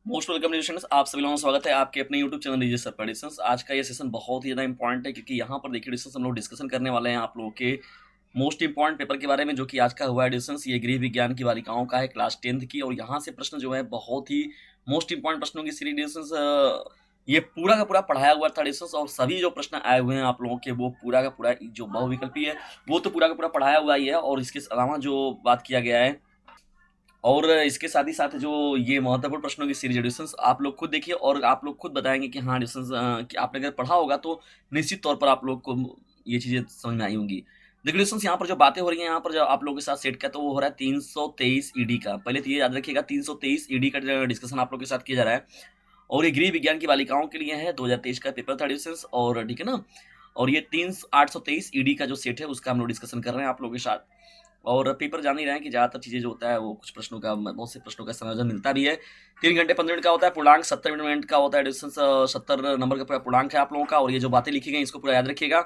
Most welcome डिजिशंस, आप सभी लोगों का स्वागत है आपके अपने यूट्यूब चैनल डिजिटल पॉलिटिशियंस। आज का ये सेशन बहुत ही ज़्यादा इंपॉर्टेंट है क्योंकि यहाँ पर देखिए डिस्कस हम लोग डिस्कशन करने वाले हैं आप लोगों के मोस्ट इंपॉर्टेंट पेपर के बारे में, जो कि आज का हुआ है डिस्कस। ये गृह विज्ञान की बालिकाओं का है, क्लास 10th की, और यहाँ से प्रश्न जो है बहुत ही मोस्ट इंपॉर्टेंट प्रश्नों की सीरीज डिस्कस। ये पूरा का पूरा पढ़ाया हुआ था डिस्कस, और सभी जो प्रश्न आए हुए हैं आप लोगों के वो पूरा का पूरा जो बहुविकल्पी है वो तो पूरा का पूरा पढ़ाया हुआ ही है। और इसके अलावा जो बात किया गया है, और इसके साथ ही साथ जो ये महत्वपूर्ण प्रश्नों की सीरीज एडिशंस आप लोग खुद देखिए और आप लोग खुद बताएंगे कि हाँ एडिशंस कि आपने अगर पढ़ा होगा तो निश्चित तौर पर आप लोग को ये चीज़ें समझ में आई होंगी। देखिए एडिशंस, यहाँ पर जो बातें हो रही हैं यहाँ पर जो आप लोगों के साथ सेट का, तो वो हो रहा है 323 ईडी का। पहले तो ये याद रखिएगा 323 ईडी का डिस्कशन आप लोग के साथ किया जा रहा है, और ये गृह विज्ञान की बालिकाओं के लिए है। 2023 का पेपर था एडिशंस, और ठीक है ना। और ये 823 ईडी का जो सेट है उसका हम लोग डिस्कशन कर रहे हैं आप लोगों के साथ। और पेपर जान ही रहे हैं कि ज़्यादातर चीज़ें जो होता है वो कुछ प्रश्नों का, बहुत से प्रश्नों का समाधान मिलता भी है। 3 घंटे 15 मिनट का होता है पूर्णांक, 70 मिनट का होता है डिस्टेंस, 70 नंबर का पूरा पूर्णांक है आप लोगों का। और ये जो बातें लिखी गई इसको पूरा याद रखिएगा।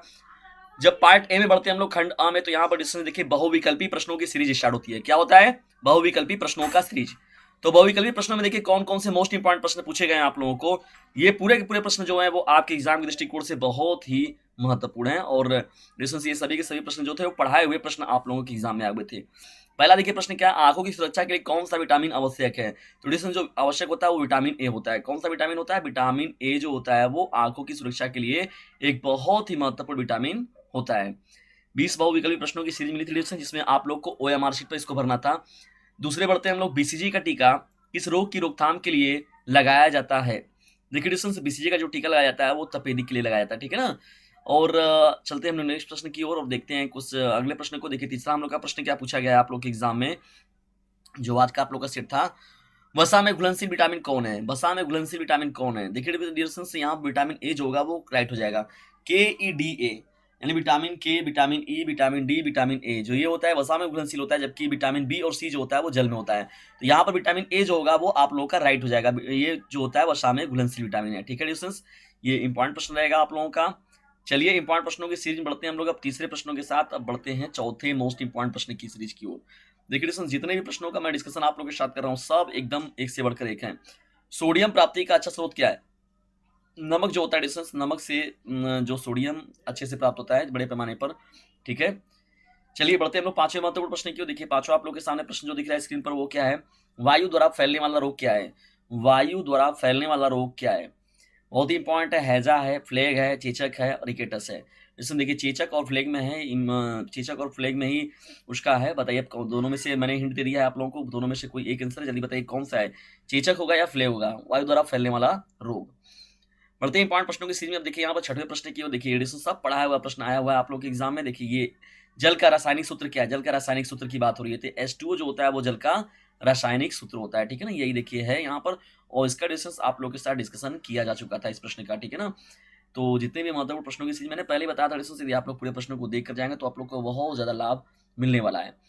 जब पार्ट ए में बढ़ते हैं हम लोग खंड अ में, तो यहाँ पर डिस्टेंस देखिए बहुविकल्पी प्रश्नों की सीरीज स्टार्ट होती है। क्या होता है? बहुविकल्पी प्रश्नों का सीरीज। तो बहुविकल्पी प्रश्नों में देखिए कौन कौन से मोस्ट इंपॉर्टेंट प्रश्न पूछे गए हैं आप लोगों को। ये पूरे के पूरे प्रश्न जो है वो आपके एग्जाम के दृष्टिकोण से बहुत ही महत्वपूर्ण है, और डिस्टेंस ये सभी के सभी प्रश्न जो थे वो पढ़ाए हुए प्रश्न आप लोगों के एग्जाम में आए हुए थे। पहला देखिए प्रश्न क्या है, आंखों की सुरक्षा के लिए कौन सा विटामिन आवश्यक है? तो डिस्टेंस जो आवश्यक होता है वो विटामिन ए होता है। कौन सा विटामिन होता है? विटामिन ए जो होता है वो आंखों की सुरक्षा के लिए एक बहुत ही महत्वपूर्ण विटामिन होता है। 20 बहुविकल्पी प्रश्नों की सीरीज मिली थी डिस्टेंस, जिसमें आप लोग को ओएमआर शीट पर इसको भरना था। दूसरे बढ़ते हैं हम लोग, बीसीजी का टीका किस रोग की रोकथाम के लिए लगाया जाता है? देखिए डिस्टेंस, बीसीजी का जो टीका लगाया जाता है वो तपेदिक के लिए लगाया जाता है, ठीक है ना। और चलते हैं हम लोग नेक्स्ट प्रश्न की ओर और देखते हैं कुछ अगले प्रश्न को। देखिए तीसरा हम लोग का प्रश्न क्या पूछा गया है आप लोग के एग्जाम में, जो आज का आप लोग का सेट था। वसा में घुलनशील विटामिन कौन है? वसा में घुलनशील विटामिन कौन है? देखिए डिस्टेंस, यहाँ विटामिन ए जो होगा वो राइट हो जाएगा। KEDA, यानी विटामिन के, vitamin E, vitamin D, vitamin A जो ये होता है वसा में घुलनशील होता है, जबकि विटामिन बी और सी जो होता है वो जल में होता है। तो यहाँ पर विटामिन ए जो होगा वो आप लोगों का राइट हो जाएगा। ये जो होता है वसा में घुलनशील विटामिन है, ठीक है डिस्टेंस। ये इंपॉर्टेंट प्रश्न रहेगा आप लोगों का। चलिए इंपॉर्टेंट प्रश्नों की सीरीज में बढ़ते हैं हम लोग अब तीसरे प्रश्नों के साथ। अब बढ़ते हैं चौथे मोस्ट इंपॉर्टेंट प्रश्न की सीरीज की ओर। देखिए डिस्टेंस, जितने भी प्रश्नों का मैं डिस्कशन आप लोगों के साथ कर रहा हूँ सब एकदम एक से बढ़कर एक है। सोडियम प्राप्ति का अच्छा स्रोत क्या है? नमक जो होता है डिस्टेंस, नमक से जो सोडियम अच्छे से प्राप्त होता है बड़े पैमाने पर, ठीक है। चलिए बढ़ते हैं हम लोग पांचवें महत्वपूर्ण प्रश्न की ओर। देखिए पांचवा आप लोग के सामने प्रश्न जो दिख रहा है स्क्रीन पर वो क्या है, वायु द्वारा फैलने वाला रोग क्या है? वायु द्वारा फैलने वाला रोग क्या है? बहुत ही इंपॉर्टेंट है। हैजा है, फ्लेग है, चेचक है, रिकेटस है। इसमें देखिए चेचक और फ्लेग में है, चेचक और फ्लेग में ही उसका है। बताइए अब दोनों में से, मैंने हिंट दे दिया है आप लोगों को, दोनों में से कोई एक आंसर जल्दी बताइए कौन सा है, चेचक होगा या फ्लेग होगा? वायु द्वारा फैलने वाला रोग। बढ़ते हैं इंपॉर्टेंट प्रश्नों की सीरीज में। अब देखिए यहाँ पर छठवें प्रश्न की ओर देखिए, एडिशन सब पढ़ाया हुआ प्रश्न आया हुआ है आप लोग के एग्जाम में। देखिए ये जल का रासायनिक सूत्र क्या है? जल का रासायनिक सूत्र की बात हो रही है, तो H2O जो होता है वो जल का रासायनिक सूत्र होता है, ठीक है ना। यही देखिए है यहाँ पर, और इसका डिस्कस आप लोग के साथ डिस्कशन किया जा चुका था इस प्रश्न का, ठीक है ना। तो जितने भी महत्वपूर्ण प्रश्नों की सीरीज मैंने पहले बताया था डिस्कस, यदि आप लोग पूरे प्रश्नों को देख कर जाएंगे तो आप लोग को बहुत ज्यादा लाभ मिलने वाला है।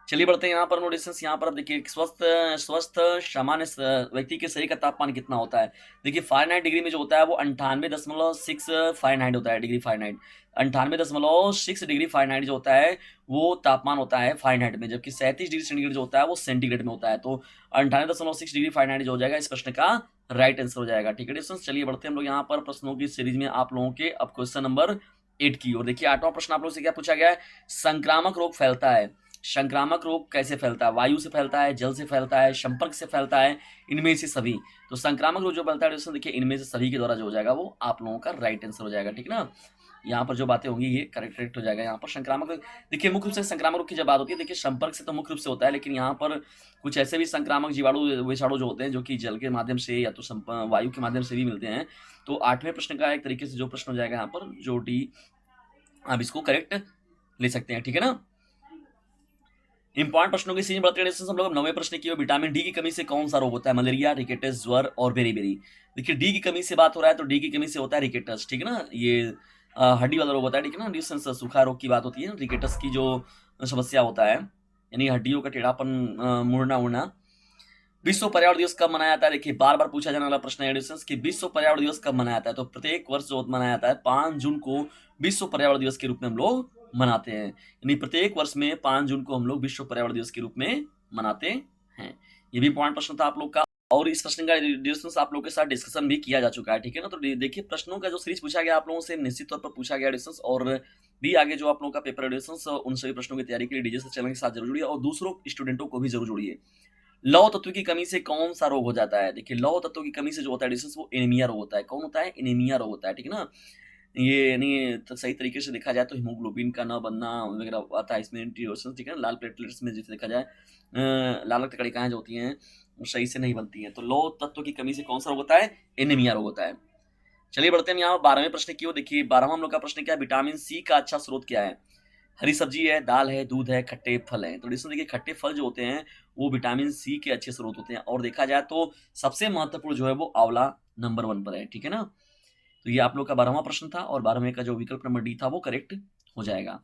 चलिए बढ़ते हैं यहाँ पर नोटिस। यहाँ पर अब देखिए स्वस्थ स्वस्थ सामान्य व्यक्ति के शरीर का तापमान कितना होता है? देखिए फ़ारेनहाइट डिग्री में जो होता है वो 98.6 फ़ारेनहाइट होता है, डिग्री फ़ारेनहाइट। 98.6 डिग्री फ़ारेनहाइट जो होता है वो तापमान होता है फ़ारेनहाइट में, जबकि 37 डिग्री सेंटीग्रेड जो होता है वो सेंटीग्रेड में होता है। तो 98.6 डिग्री फ़ारेनहाइट जो हो जाएगा इस प्रश्न का राइट आंसर हो जाएगा, ठीक है डिस्टेंस। चलिए बढ़ते हैं हम लोग यहाँ पर प्रश्नों की सीरीज में आप लोगों के अब क्वेश्चन नंबर 8 की ओर। देखिए 8वां प्रश्न आप लोगों से क्या पूछा गया है, संक्रामक रोग फैलता है। संक्रामक रोग कैसे फैलता है? वायु से फैलता है, जल से फैलता है, संपर्क से फैलता है, इनमें से सभी। तो संक्रामक रोग जो फैलता है दोस्तों, देखिए इनमें से सभी के द्वारा जो हो जाएगा वो आप लोगों का राइट आंसर हो जाएगा, ठीक है ना। यहाँ पर जो बातें होंगी ये करेक्ट हो जाएगा। यहाँ पर संक्रामक रोग, देखिए मुख्य रूप से संक्रामक रोग की जब बात होती है, देखिए संपर्क से तो मुख्य रूप से होता है, लेकिन यहाँ पर कुछ ऐसे भी संक्रामक जीवाणु विषाणु जो होते हैं जो कि जल के माध्यम से या तो वायु के माध्यम से भी मिलते हैं। तो 8वें प्रश्न का एक तरीके से जो प्रश्न हो जाएगा यहाँ पर, जो डी आप इसको करेक्ट ले सकते हैं, ठीक है ना। इंपॉर्टेंट प्रश्नों की सीरीज बढ़ते हैं हम लोग 9वें प्रश्न की ओर। विटामिन डी की कमी से कौन सा रोग होता है? मलेरिया, रिकेटस, ज्वर और बेरीबेरी। देखिए डी की कमी से बात हो रहा है तो डी की कमी से होता है रिकेटस, ठीक है ना। ये हड्डी वाला रोग होता है, ठीक है ना। डिस्टेंस सूखा रोग की बात होती है, रिकेटस की जो समस्या होता है, यानी हड्डियों का टेढ़ापन, मुड़ना उड़ना। विश्व पर्यावरण दिवस कब मनाया जाता है? देखिए बार बार पूछा जाने वाला प्रश्न है डिस्टेंस कि विश्व पर्यावरण दिवस कब मनाया जाता है। तो प्रत्येक वर्ष जो मनाया जाता है 5 जून को विश्व पर्यावरण दिवस के रूप में हम लोग मनाते हैं, यानी प्रत्येक वर्ष में 5 जून को हम लोग विश्व पर्यावरण दिवस के रूप में मनाते हैं। ये भी इंपॉर्टेंट प्रश्न था आप लोग का। और इस प्रश्न का डिस्कशन आप लोगों के साथ डिस्कशन भी किया जा चुका है, ठीक है ना। तो देखिए प्रश्नों का जो सीरीज पूछा गया आप लोगों से निश्चित तौर पर पूछा गया डिस्कशन, और भी आगे जो आप लोगों का पेपर डिस्कशन उन सभी प्रश्नों की तैयारी के लिए डीजे चैनल के साथ जरूर जुड़िए और दूसरों स्टूडेंटों को भी जरूर जुड़िए। लौह तत्व की कमी से कौन सा रोग हो जाता है? देखिए लौह तत्व की कमी से जो होता है डिस्कशन वो एनीमिया रोग होता है। कौन होता है? एनीमिया रोग होता है, ठीक है ना। ये यानी तो सही तरीके से देखा जाए तो हीमोग्लोबिन का न बनना वगैरह आता है इसमें, एंटीऑक्सीडेंट्स, ठीक है ना। लाल प्लेटलेट्स में जैसे देखा जाए लाल रक्त कणिकाएं जो होती हैं वो सही से नहीं बनती हैं। तो लौह तत्व की कमी से कौन सा रोग होता है? एनीमिया रोग होता है। चलिए बढ़ते हैं यहाँ 12वें प्रश्न की ओर। देखिए 12वां हम लोग का प्रश्न क्या है? विटामिन सी का अच्छा स्रोत क्या है? हरी सब्जी है, दाल है, दूध है, खट्टे फल हैं। तो इसमें देखिए खट्टे फल जो होते हैं वो विटामिन सी के अच्छे स्रोत होते हैं, और देखा जाए तो सबसे महत्वपूर्ण जो है वो आंवला नंबर 1 पर है, ठीक है ना। तो ये आप लोग का 12वां प्रश्न था, और 12वें का जो विकल्प नंबर डी था वो करेक्ट हो जाएगा।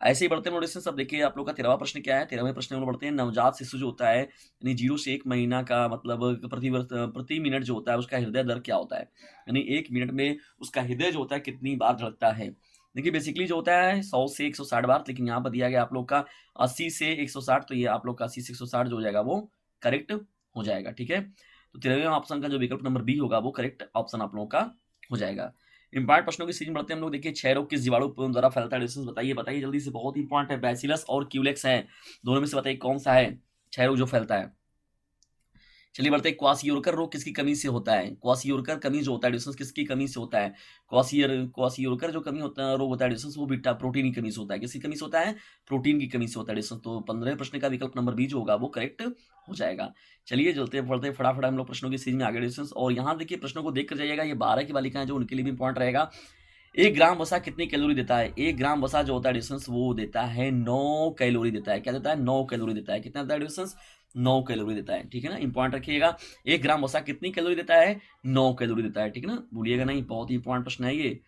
ऐसे ही बढ़ते हैं नोटिस। सब देखिए आप लोग का 13वां प्रश्न क्या है? 13वें प्रश्न में हम लोग बढ़ते हैं। नवजात शिशु जो होता है यानी 0 से 1 महीना का मतलब प्रति मिनट जो होता है उसका हृदय दर क्या होता है? यानी 1 मिनट में उसका हृदय जो होता है कितनी बार धड़कता है? देखिए बेसिकली जो होता है 100 से 160 बार, लेकिन यहाँ पर दिया गया आप लोग का 80 से 160, तो ये आप लोग का 80 से 160 जो हो जाएगा वो करेक्ट हो जाएगा, ठीक है। तो 13वें ऑप्शन का जो विकल्प नंबर बी होगा वो करेक्ट ऑप्शन आप लोगों का हो जाएगा। इंपॉर्टेंट प्रश्नों की सीरीज में बढ़ते हैं हम लोग। देखिए क्षय रोग किस जीवाणु द्वारा फैलता है? डिस्टेंस बताइए बताइए जल्दी से, बहुत इंपॉर्टेंट है। बैसिलस और क्यूलेक्स है, दोनों में से बताइए कौन सा है क्षय रोग जो फैलता है। चलिए बढ़ते हैं। क्वासियोरकर रोग किसकी कमी से होता है? क्वासियोरकर कमी जो होता है डिस्टेंस किसकी कमी से होता है? क्वासियोरकर जो कमी होता है रोग होता है डिस्टेंस वो बीटा प्रोटीन की कमी से होता है। किसकी कमी से होता है? प्रोटीन की कमी से होता है डिस्टेंस। तो 15वें प्रश्न का विकल्प नंबर बी जो होगा वो करेक्ट हो जाएगा। चलिए चलते बढ़ते फटाफट हम लोग प्रश्नों की सीरीज में आगे डिस्टेंस, और यहाँ देखिए प्रश्नों को देख कर जाइएगा। ये 12 की बालिकाएं जो उनके लिए भी इंपॉर्टेंट रहेगा। 1 ग्राम वसा कितनी कैलोरी देता है? 1 ग्राम वसा जो होता है डिस्टेंस वो देता है 9 कैलोरी देता है। क्या देता है? 9 कैलोरी देता है। कितना देता है डिस्टेंस? 9 कैलोरी देता है, ठीक है ना। इंपॉर्टेंट रखिएगा। 1 ग्राम वसा कितनी कैलोरी देता है? 9 कैलोरी देता है, ठीक है ना, भूलिएगा नहीं, बहुत ही इंपॉर्टेंट प्रश्न है ये।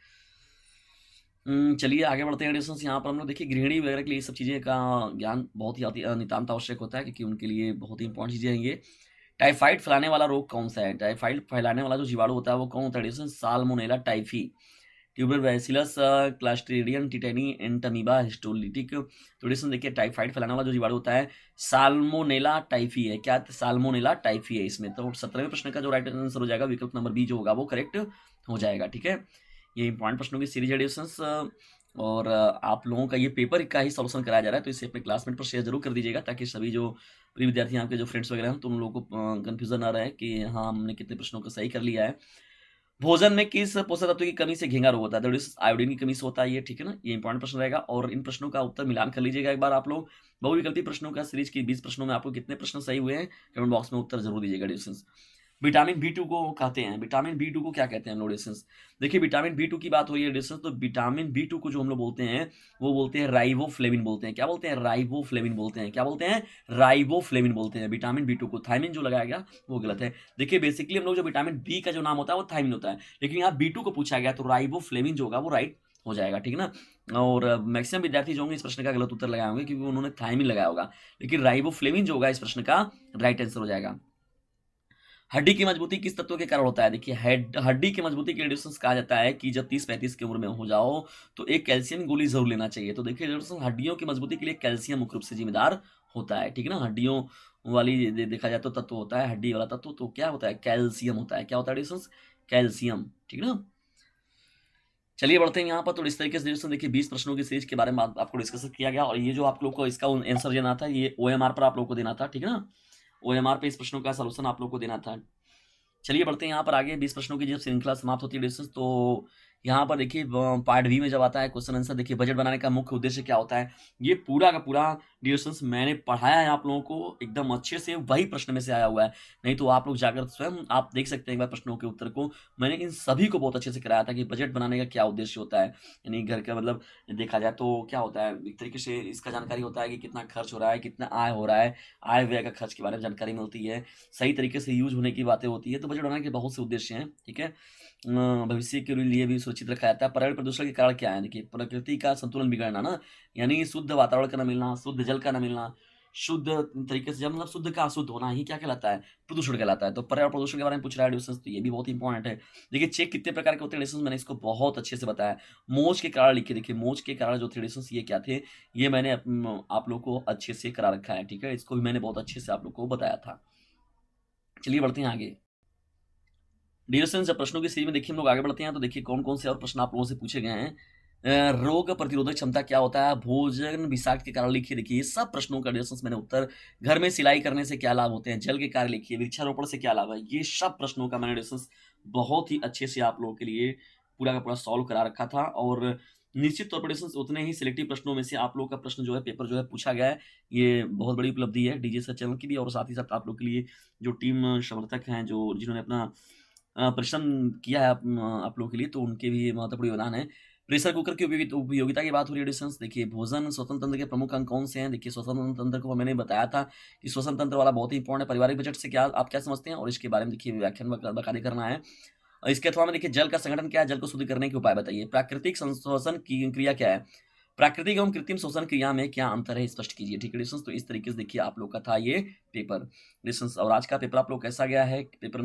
चलिए आगे बढ़ते हैं डिस्टेंस। यहाँ पर हम लोग देखिए गृहिणी वगैरह के लिए सब चीज़ें का ज्ञान बहुत ही नितांत आवश्यक होता है, क्योंकि उनके लिए बहुत ही इंपॉर्टेंट चीज़ें हैं ये। टाइफाइड फैलाने वाला रोग कौन सा है? टाइफाइड फैलाने वाला जो जीवाणु होता है वो कौन होता है distance? Salmonella typhi, tuber bacillus, Clostridium tetani, Entamoeba histolytic. तो डिस्टेंस देखिए टाइफाइड फैलाने वाला जो जीवाणु होता है साल्मोनेला टाइफी है। क्या? साल्मोनेला टाइफी है इसमें। तो 17वें प्रश्न का जो राइट आंसर हो जाएगा विकल्प नंबर बी जो होगा वो करेक्ट हो जाएगा, ठीक है। ये इंपॉर्टेंट प्रश्नों की सीरीज एडिशंस, और आप लोगों का ये पेपर का ही सॉल्यूशन कराया जा रहा है, तो इसे अपने क्लासमेट पर शेयर जरूर कर दीजिएगा, ताकि सभी जो प्रिय विद्यार्थी आपके जो फ्रेंड्स वगैरह हैं तो उन लोगों को कंफ्यूजन ना रहे कि हाँ हमने कितने प्रश्नों को सही कर लिया है। भोजन में किस पोषक तत्व की कमी से घेंगा रोग होता है? दैट इज आयोडीन की कमी से होता है ये, ठीक है ना। ये इंपॉर्टेंट प्रश्न रहेगा, और इन प्रश्नों का उत्तर मिलान कर लीजिएगा एक बार आप लोग। बहुविकल्पी प्रश्नों का सीरीज की 20 प्रश्नों में आपको कितने प्रश्न सही हुए हैं कमेंट बॉक्स में उत्तर जरूर दीजिएगा डिस्टेंस। विटामिन बी 2 को कहते हैं, विटामिन बी 2 को क्या कहते हैं हम लोग डिस्टेंस? देखिए विटामिन बी 2 की बात हो रही है डिस्टेंस, तो विटामिन बी 2 को जो हम लोग बोलते हैं वो बोलते हैं राइबोफ्लेविन बोलते हैं। क्या बोलते हैं? राइबोफ्लेविन बोलते हैं। क्या बोलते हैं? राइबोफ्लेविन बोलते हैं विटामिन बी 2 को। थायमिन जो लगाया गया वो गलत है। देखिए बेसिकली हम लोग जो विटामिन बी का जो नाम होता है वो थायमिन होता है, लेकिन यहाँ बी 2 को पूछा गया तो राइबोफ्लेविन जो होगा वो राइट हो जाएगा, ठीक है ना। और मैक्सिमम विद्यार्थी जो होंगे इस प्रश्न का गलत उत्तर लगाए होंगे क्योंकि उन्होंने थायमिन लगाया होगा, लेकिन राइबोफ्लेविन जो होगा इस प्रश्न का राइट आंसर हो जाएगा। हड्डी की मजबूती किस तत्व के कारण होता है? देखिए हड्डी की मजबूती के लिए डिस्टेंस कहा जाता है कि जब 30-35 की उम्र में हो जाओ तो एक कैल्शियम गोली जरूर लेना चाहिए। तो देखिए डिस्टेंस हड्डियों की मजबूती के लिए कैल्शियम मुख्य रूप से जिम्मेदार होता है, ठीक है ना। हड्डियों वाली देखा जाए तो तत्व होता है हड्डी वाला तत्व, तो क्या होता है? कैल्शियम होता है। क्या होता है डिस्टेंस? कैल्शियम, ठीक है ना। चलिए बढ़ते हैं यहाँ पर। तो इस तरीके से डिस्कशन देखिए 20 प्रश्नों की सीरीज के बारे में आपको डिस्कस किया गया, और ये जो आप लोग को इसका आंसर देना था ये ओएमआर पर आप लोग को देना था, ठीक है ना। ओएमआर पे इस प्रश्नों का सलूशन आप लोग को देना था। चलिए बढ़ते हैं यहाँ पर आगे। 20 प्रश्नों की जब श्रृंखला समाप्त होती है डिस्टेंस, तो यहाँ पर देखिए पार्ट बी में जब आता है क्वेश्चन आंसर, देखिए बजट बनाने का मुख्य उद्देश्य क्या होता है? ये पूरा का पूरा डिस्टेंस मैंने पढ़ाया है आप लोगों को एकदम अच्छे से, वही प्रश्न में से आया हुआ है। नहीं तो आप लोग जाकर स्वयं आप देख सकते हैं एक बार प्रश्नों के उत्तर को। मैंने इन सभी को बहुत अच्छे से कराया था कि बजट बनाने का क्या उद्देश्य होता है, यानी घर का मतलब देखा जाए तो क्या होता है, एक तरीके से इसका जानकारी होता है कि कितना खर्च हो रहा है, कितना आय हो रहा है, आय व्यय का खर्च के बारे में जानकारी मिलती है, सही तरीके से यूज होने की बातें होती है। तो बजट बनाने के बहुत से उद्देश्य हैं, ठीक है। भविष्य के लिए भी सुरक्षित रखा जाता है। पर्यावरण प्रदूषण के कारण क्या है? देखिए प्रकृति का संतुलन बिगड़ना ना, यानी शुद्ध वातावरण का न मिलना, शुद्ध जल का न मिलना, शुद्ध तरीके से जब मतलब शुद्ध का अशुद्ध होना ही क्या कहलाता है? प्रदूषण कहलाता है। तो पर्यावरण प्रदूषण के बारे में पूछ रहा है डिस्टेंस, तो ये भी बहुत इंपॉर्टेंट है। देखिए चेक कितने प्रकार के होते हैं डिस्टेंस, मैंने इसको बहुत अच्छे से बताया। मोज के कारण लिखिए, देखिए मोज के कारण जो थे डिस्टेंस ये क्या थे, ये मैंने आप लोग को अच्छे से करा रखा है, ठीक है। इसको भी मैंने बहुत अच्छे से आप लोग को बताया था। चलिए बढ़ते हैं आगे। डियर स्टूडेंट्स, जब प्रश्नों की सीरीज में देखिए हम लोग आगे बढ़ते हैं तो देखिए कौन कौन से और प्रश्न आप लोगों से पूछे गए हैं। रोग प्रतिरोधक क्षमता क्या होता है, भोजन विषाक्त के कारण लिखिए। देखिए ये सब प्रश्नों का डियर मैंने उत्तर, घर में सिलाई करने से क्या लाभ होते हैं, जल के कार्य लिखिए, वृक्षारोपण से क्या लाभ है, ये सब प्रश्नों का मैंने डियर बहुत ही अच्छे से आप लोगों के लिए पूरा का पूरा सॉल्व करा रखा था। और निश्चित तौर पर डियर उतने ही सिलेक्टिव प्रश्नों में से आप लोगों का प्रश्न जो है पेपर जो है पूछा गया है। ये बहुत बड़ी उपलब्धि है डीजे सर चैनल की भी, और साथ ही साथ आप लोग के लिए जो टीम समर्थक हैं, जो जिन्होंने अपना परिश्रम किया है आप लोगों के लिए, तो उनके भी महत्वपूर्ण योगदान है। प्रेशर कुकर की उपयोगिता की बात हो रही है डिस्टेंस। देखिए भोजन श्वसन तंत्र के प्रमुख अंग कौन से हैं। देखिए श्वसन तंत्र को मैंने बताया था कि श्वसन तंत्र वाला बहुत ही इंपॉर्टेंट है। पारिवारिक बजट से क्या आप क्या समझते हैं, और इसके बारे में देखिए व्याख्यान बकायदे करना है। इसके अथवा में देखिए जल का संगठन क्या है, जल को शुद्ध करने के उपाय बताइए। प्राकृतिक संश्लेषण की क्रिया क्या है, प्राकृतिक एवं कृत्रिम श्वसन क्रिया में क्या अंतर है स्पष्ट कीजिए। ठीक है डिस्टेंस, तो इस तरीके से देखिए आप लोग का था ये पेपर डिस्टेंस। और आज का पेपर आप लोग कैसा गया है पेपर,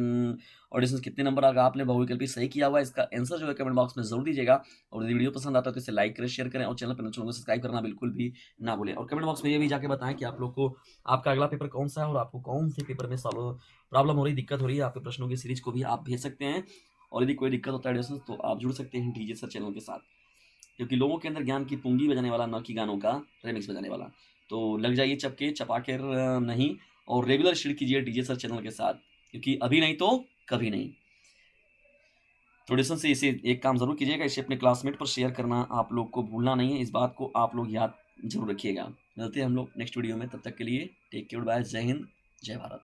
और डिस्टेंस कितने नंबर अगर आपने बहुविकल्पी सही किया हुआ है, इसका आंसर जो है कमेंट बॉक्स में जरूर दीजिएगा। और यदि वीडियो पसंद आता है तो इसे लाइक करें, शेयर करें, और चैनल पर सब्सक्राइब करना बिल्कुल भी ना भूलें। और कमेंट बॉक्स में ये भी जाके बताएं कि आप लोग को आपका अगला पेपर कौन सा है, और आपको कौन से पेपर में प्रॉब्लम हो रही, दिक्कत हो रही है। आपके प्रश्नों की सीरीज को भी आप भेज सकते हैं, और यदि कोई दिक्कत होता है डिस्टेंस तो आप जुड़ सकते हैं डीजे सर चैनल के साथ, क्योंकि लोगों के अंदर ज्ञान की पूंगी बजाने वाला, न कि गानों का रेमिक्स बजाने वाला। तो लग जाइए चपके चपाके नहीं, और रेगुलर शेयर कीजिए डीजे सर चैनल के साथ, क्योंकि अभी नहीं तो कभी नहीं। तो डिस्टेंस से इसे एक काम जरूर कीजिएगा, इसे अपने क्लासमेट पर शेयर करना आप लोग को भूलना नहीं है। इस बात को आप लोग याद जरूर रखिएगा। मिलते हैं हम लोग नेक्स्ट वीडियो में, तब तक के लिए टेक केयर, बाय, जय हिंद, जय भारत।